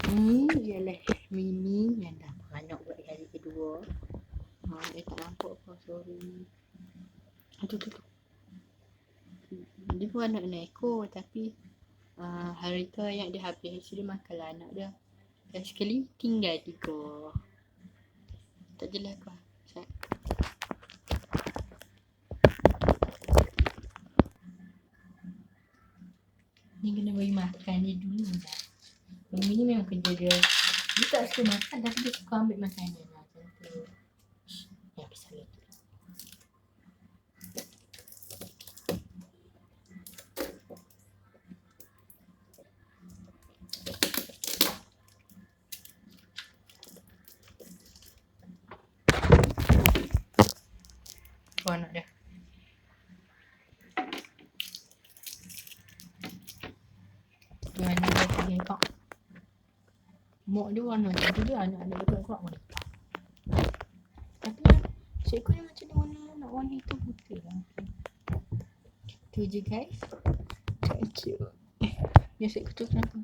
Ni ialah Mini yang dah beranak buat hari kedua. Dia tak nampak apa, sorry. Tu. Dia pun anak ekor tapi hari tu yang dia habis dia makanlah anak dia. Dan sekali tinggal 3. Tak jelas apa. Ni kena bagi makan dia dulu dah. Mimi ni memang kerja dia. Dia tak suka makan tapi dia suka ambil makanan lah. Macam tu. Ya, pisah lagi. Tu anak dia. Yang anak dia pergi ekor. Mak dia warna tu dia anak-anak dia kuat warna hitam. Tapi seekor dia macam warna nak warna hitam putih lah. Tu je guys. Thank you. Yang seekor tu kenapa?